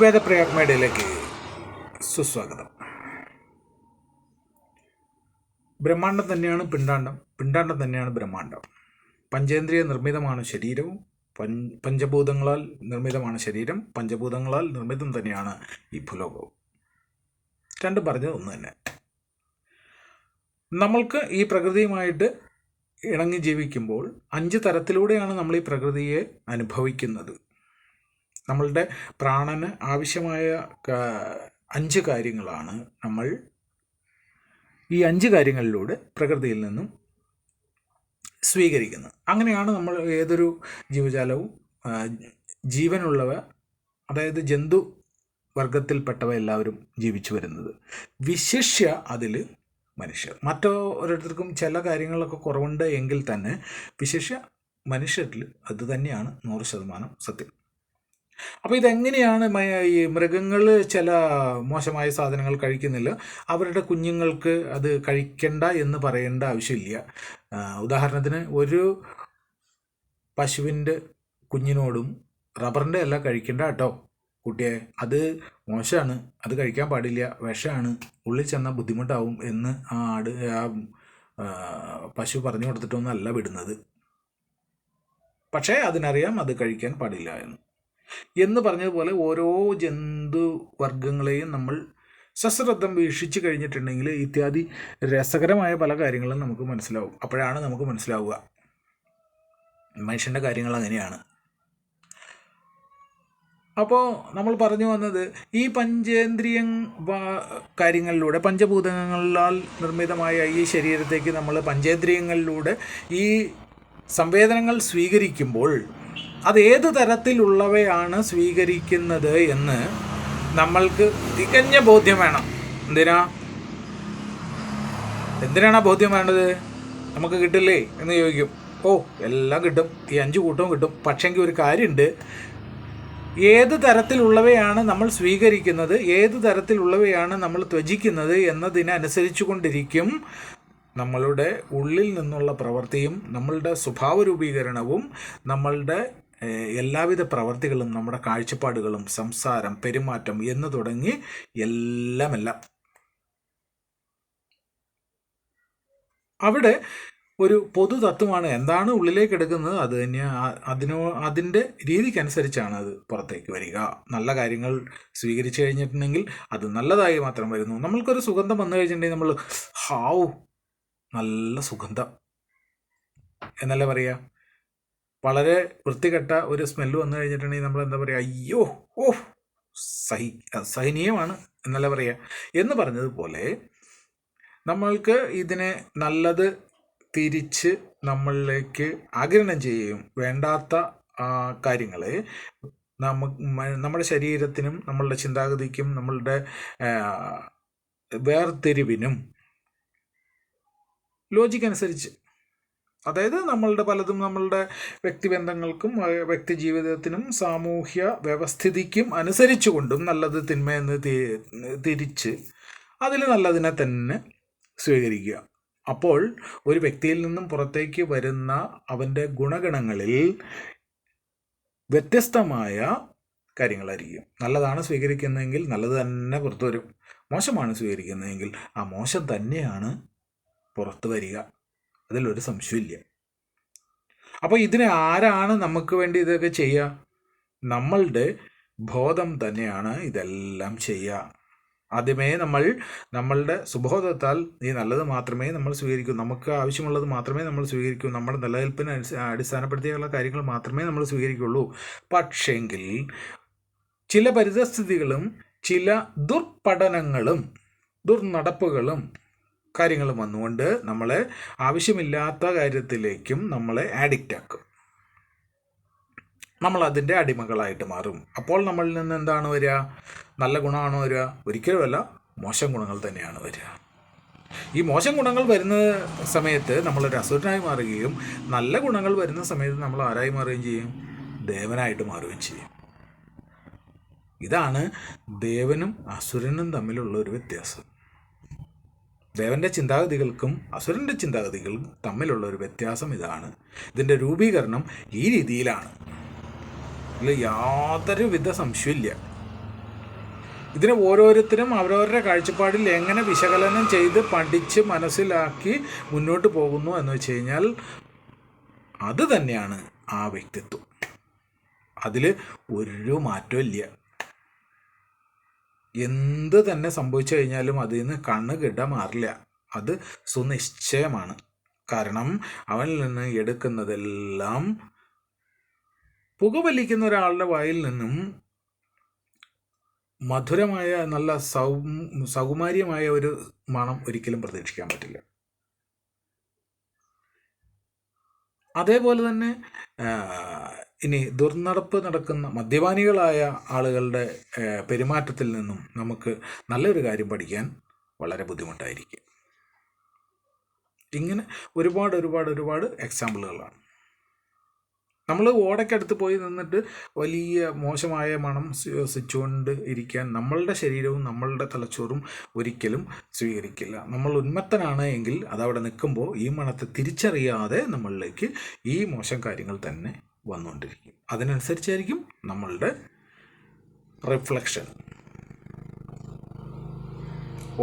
വേദപ്രയാഗ് മേഡയിലേക്ക് സുസ്വാഗതം. ബ്രഹ്മാണ്ടം തന്നെയാണ് പിണ്ടാണ്ടം, പിണ്ടാണ്ടം തന്നെയാണ് ബ്രഹ്മാണ്ടം. പഞ്ചേന്ദ്രിയ നിർമ്മിതമാണ് ശരീരവും, പഞ്ചഭൂതങ്ങളാൽ നിർമ്മിതമാണ് ശരീരം, പഞ്ചഭൂതങ്ങളാൽ നിർമ്മിതം തന്നെയാണ് ഈ ഭൂലോകവും. രണ്ടും പറഞ്ഞത് ഒന്ന് തന്നെ. നമ്മൾക്ക് ഈ പ്രകൃതിയുമായിട്ട് ഇണങ്ങി ജീവിക്കുമ്പോൾ 5 തരത്തിലൂടെയാണ് നമ്മൾ ഈ പ്രകൃതിയെ അനുഭവിക്കുന്നത്. നമ്മളുടെ പ്രാണന് ആവശ്യമായ 5 കാര്യങ്ങളാണ് നമ്മൾ ഈ 5 കാര്യങ്ങളിലൂടെ പ്രകൃതിയിൽ നിന്നും സ്വീകരിക്കുന്നത്. അങ്ങനെയാണ് നമ്മൾ ഏതൊരു ജീവജാലവും ജീവനുള്ളവ, അതായത് ജന്തു വർഗത്തിൽപ്പെട്ടവ എല്ലാവരും ജീവിച്ചു വരുന്നത്. വിശിഷ്യ അതിൽ മനുഷ്യർ. മറ്റോരോരുത്തർക്കും ചില കാര്യങ്ങളൊക്കെ കുറവുണ്ട് എങ്കിൽ തന്നെ വിശിഷ്യ മനുഷ്യരിൽ അത് തന്നെയാണ് 100% സത്യം. അപ്പോൾ ഇതെങ്ങനെയാണ് ഈ മൃഗങ്ങൾ ചില മോശമായ സാധനങ്ങൾ കഴിക്കുന്നില്ല, അവരുടെ കുഞ്ഞുങ്ങൾക്ക് അത് കഴിക്കണ്ട എന്ന് പറയേണ്ട ആവശ്യമില്ല. ഉദാഹരണത്തിന് ഒരു പശുവിൻ്റെ കുഞ്ഞിനോടും റബ്ബറിൻ്റെ എല്ലാം കഴിക്കണ്ട കേട്ടോ കുട്ടിയെ, അത് മോശമാണ്, അത് കഴിക്കാൻ പാടില്ല, വിഷമാണ്, ഉള്ളിൽ ചെന്നാൽ ബുദ്ധിമുട്ടാവും എന്ന് ആ പശു പറഞ്ഞു കൊടുത്തിട്ടൊന്നല്ല വിടുന്നത്. പക്ഷേ അതിനറിയാം അത് കഴിക്കാൻ പാടില്ല എന്ന് പറഞ്ഞതുപോലെ ഓരോ ജന്തുവർഗങ്ങളെയും നമ്മൾ സശ്രദ്ധം വീക്ഷിച്ച് കഴിഞ്ഞിട്ടുണ്ടെങ്കിൽ ഇത്യാദി രസകരമായ പല കാര്യങ്ങളും നമുക്ക് മനസ്സിലാവും. അപ്പോഴാണ് നമുക്ക് മനസ്സിലാവുക മനുഷ്യൻ്റെ കാര്യങ്ങൾ അങ്ങനെയാണ്. അപ്പോൾ നമ്മൾ പറഞ്ഞു വന്നത് ഈ പഞ്ചേന്ദ്രിയ കാര്യങ്ങളിലൂടെ, പഞ്ചഭൂതങ്ങളാൽ നിർമ്മിതമായ ഈ ശരീരത്തേക്ക് നമ്മൾ പഞ്ചേന്ദ്രിയങ്ങളിലൂടെ ഈ സംവേദനങ്ങൾ സ്വീകരിക്കുമ്പോൾ അതേത് തരത്തിലുള്ളവയാണ് സ്വീകരിക്കുന്നത് എന്ന് നമ്മൾക്ക് തികഞ്ഞ ബോധ്യം വേണം. എന്തിനാണ് ബോധ്യം വേണ്ടത്? നമുക്ക് കിട്ടില്ലേ എന്ന് ചോദിക്കും. എല്ലാം കിട്ടും, ഈ 5 കൂട്ടവും കിട്ടും. പക്ഷെങ്കിൽ ഒരു കാര്യമുണ്ട്, ഏത് തരത്തിലുള്ളവയാണ് നമ്മൾ സ്വീകരിക്കുന്നത്, ഏത് തരത്തിലുള്ളവയാണ് നമ്മൾ ത്യജിക്കുന്നത് എന്നതിനനുസരിച്ചു കൊണ്ടിരിക്കും നമ്മളുടെ ഉള്ളിൽ നിന്നുള്ള പ്രവൃത്തിയും നമ്മളുടെ സ്വഭാവ രൂപീകരണവും നമ്മളുടെ എല്ലാവിധ പ്രവർത്തികളും, നമ്മുടെ കാഴ്ചപ്പാടുകളും, സംസാരം, പെരുമാറ്റം എന്ന് തുടങ്ങി എല്ലാം. അവിടെ ഒരു പൊതു തത്വമാണ്. എന്താണ് ഉള്ളിലേക്ക് എടുക്കുന്നത് അത് തന്നെ, അതിൻ്റെ രീതിക്കനുസരിച്ചാണ് അത് പുറത്തേക്ക് വരിക. നല്ല കാര്യങ്ങൾ സ്വീകരിച്ചു കഴിഞ്ഞിട്ടുണ്ടെങ്കിൽ അത് നല്ലതായി മാത്രം വരുന്നു. നമ്മൾക്കൊരു സുഗന്ധം വന്നു കഴിഞ്ഞിട്ടുണ്ടെങ്കിൽ നമ്മൾ നല്ല സുഗന്ധം എന്നല്ല പറയുക. വളരെ വൃത്തികെട്ട ഒരു സ്മെല്ല് വന്നു കഴിഞ്ഞിട്ടുണ്ടെങ്കിൽ നമ്മൾ എന്താ പറയുക? അയ്യോ സഹനീയമാണ് എന്നല്ല പറയുക. എന്ന് പറഞ്ഞതുപോലെ നമ്മൾക്ക് ഇതിനെ നല്ലത് തിരിച്ച് നമ്മളിലേക്ക് ആഗിരണം ചെയ്യുകയും വേണ്ടാത്ത കാര്യങ്ങളെ നമ്മുടെ ശരീരത്തിനും നമ്മളുടെ ചിന്താഗതിക്കും നമ്മളുടെ വേർതിരിവിനും ലോജിക്കനുസരിച്ച്, അതായത് നമ്മളുടെ പലതും നമ്മളുടെ വ്യക്തിബന്ധങ്ങൾക്കും വ്യക്തി ജീവിതത്തിനും സാമൂഹ്യ വ്യവസ്ഥിതിക്കും അനുസരിച്ചു കൊണ്ടും നല്ലത് തിന്മയെന്ന് തിരിച്ച് അതിൽ നല്ലതിനെ തന്നെ സ്വീകരിക്കുക. അപ്പോൾ ഒരു വ്യക്തിയിൽ നിന്നും പുറത്തേക്ക് വരുന്ന അവൻ്റെ ഗുണഗണങ്ങളിൽ വ്യത്യസ്തമായ കാര്യങ്ങളായിരിക്കും. നല്ലതാണ് സ്വീകരിക്കുന്നതെങ്കിൽ നല്ലത് തന്നെ പുറത്തു വരും. മോശമാണ് സ്വീകരിക്കുന്നതെങ്കിൽ ആ മോശം തന്നെയാണ് പുറത്തു വരിക. അതിലൊരു സംശയമില്ല. അപ്പോൾ ഇതിനെ ആരാണ് നമുക്ക് വേണ്ടി ഇതൊക്കെ ചെയ്യുക? നമ്മളുടെ ബോധം തന്നെയാണ് ഇതെല്ലാം ചെയ്യുക. ആദ്യമേ നമ്മളുടെ സുബോധത്താൽ ഈ നല്ലത് മാത്രമേ നമ്മൾ സ്വീകരിക്കൂ, നമുക്ക് ആവശ്യമുള്ളത് മാത്രമേ നമ്മൾ സ്വീകരിക്കൂ, നമ്മുടെ നിലനിൽപ്പിനെ അടിസ്ഥാനപ്പെടുത്തിയുള്ള കാര്യങ്ങൾ മാത്രമേ നമ്മൾ സ്വീകരിക്കുള്ളൂ. പക്ഷെങ്കിൽ ചില പരിതസ്ഥിതികളും ചില ദുർപഠനങ്ങളും ദുർനടപ്പുകളും കാര്യങ്ങളും വന്നുകൊണ്ട് നമ്മളെ ആവശ്യമില്ലാത്ത കാര്യത്തിലേക്കും നമ്മളെ ആഡിക്റ്റാക്കും. നമ്മൾ അതിൻ്റെ അടിമകളായിട്ട് മാറും. അപ്പോൾ നമ്മളിൽ നിന്ന് എന്താണ് വരിക? നല്ല ഗുണമാണോ വരിക? ഒരിക്കലുമല്ല, മോശം ഗുണങ്ങൾ തന്നെയാണ് വരിക. ഈ മോശം ഗുണങ്ങൾ വരുന്ന സമയത്ത് നമ്മളൊരു അസുരനായി മാറുകയും നല്ല ഗുണങ്ങൾ വരുന്ന സമയത്ത് നമ്മൾ ആരായി മാറുകയും ചെയ്യും? ദേവനായിട്ട് മാറുകയും ചെയ്യും. ഇതാണ് ദേവനും അസുരനും തമ്മിലുള്ള ഒരു വ്യത്യാസം. ദേവൻ്റെ ചിന്താഗതികൾക്കും അസുരൻ്റെ ചിന്താഗതികൾക്കും തമ്മിലുള്ള ഒരു വ്യത്യാസം ഇതാണ്. ഇതിൻ്റെ രൂപീകരണം ഈ രീതിയിലാണ്. ഇതിൽ യാതൊരു വിധ സംശയമില്ല. ഇതിനെ ഓരോരുത്തരും അവരവരുടെ കാഴ്ചപ്പാടിൽ എങ്ങനെ വിശകലനം ചെയ്ത് പഠിച്ച് മനസ്സിലാക്കി മുന്നോട്ട് പോകുന്നു എന്ന് വെച്ച് കഴിഞ്ഞാൽ അത് തന്നെയാണ് ആ വ്യക്തിത്വം. അതിൽ ഒരു മാറ്റവും ഇല്ല. എന്ത് തന്നെ സംഭവിച്ചു കഴിഞ്ഞാലും അതിൽ നിന്ന് കണ്ണ് കിട മാറില്ല. അത് സുനിശ്ചയമാണ്. കാരണം അവനിൽ നിന്ന് എടുക്കുന്നതെല്ലാം പുകവലിക്കുന്ന ഒരാളുടെ വായിൽ നിന്നും മധുരമായ നല്ല സൗകുമാര്യമായ ഒരു മണം ഒരിക്കലും പ്രതീക്ഷിക്കാൻ പറ്റില്ല. അതേപോലെ തന്നെ ഇനി ദുർനടപ്പ് നടക്കുന്ന മദ്യപാനികളായ ആളുകളുടെ പെരുമാറ്റത്തിൽ നിന്നും നമുക്ക് നല്ലൊരു കാര്യം പഠിക്കാൻ വളരെ ബുദ്ധിമുട്ടായിരിക്കും. ഇങ്ങനെ ഒരുപാട് എക്സാമ്പിളുകളാണ്. നമ്മൾ ഓടയ്ക്കടുത്ത് പോയി നിന്നിട്ട് വലിയ മോശമായ മണം ശ്വസിച്ചുകൊണ്ട് ഇരിക്കാൻ നമ്മളുടെ ശരീരവും നമ്മളുടെ തലച്ചോറും ഒരിക്കലും സ്വീകരിക്കില്ല. നമ്മൾ ഉന്മത്തനാണ് എങ്കിൽ അതവിടെ നിൽക്കുമ്പോൾ ഈ മണത്തെ തിരിച്ചറിയാതെ നമ്മളിലേക്ക് ഈ മോശം കാര്യങ്ങൾ തന്നെ വന്നുകൊണ്ടിരിക്കും. അതിനനുസരിച്ചായിരിക്കും നമ്മളുടെ റിഫ്ലക്ഷൻ.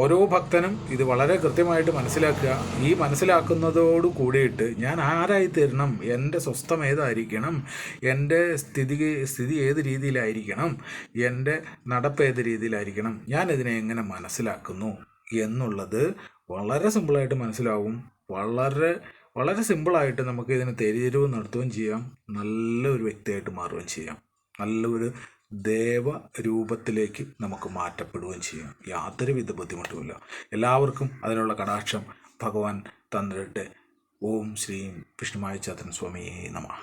ഓരോ ഭക്തനും ഇത് വളരെ കൃത്യമായിട്ട് മനസ്സിലാക്കുക. ഈ മനസ്സിലാക്കുന്നതോട് കൂടിയിട്ട് ഞാൻ ആരായി തീരണം, എൻ്റെ സ്വസ്ഥം ഏതായിരിക്കണം, എൻ്റെ സ്ഥിതി ഏത് രീതിയിലായിരിക്കണം, എൻ്റെ നടപ്പ് ഏത് രീതിയിലായിരിക്കണം, ഞാനിതിനെ എങ്ങനെ മനസ്സിലാക്കുന്നു എന്നുള്ളത് വളരെ സിമ്പിളായിട്ട് മനസ്സിലാവും. വളരെ സിമ്പിളായിട്ട് നമുക്ക് ഇതിന് തെരുവ് നടത്തുകയും ചെയ്യാം. നല്ലൊരു വ്യക്തിയായിട്ട് മാറുകയും ചെയ്യാം. നല്ലൊരു ദേവരൂപത്തിലേക്ക് നമുക്ക് മാറ്റപ്പെടുകയും ചെയ്യാം. യാതൊരുവിധ ബുദ്ധിമുട്ടുമില്ല. എല്ലാവർക്കും അതിനുള്ള കടാക്ഷം ഭഗവാൻ തന്നിട്ട്. ഓം ശ്രീ വിഷ്ണുമായ ചാത്തൻ സ്വാമിയേ നമഃ.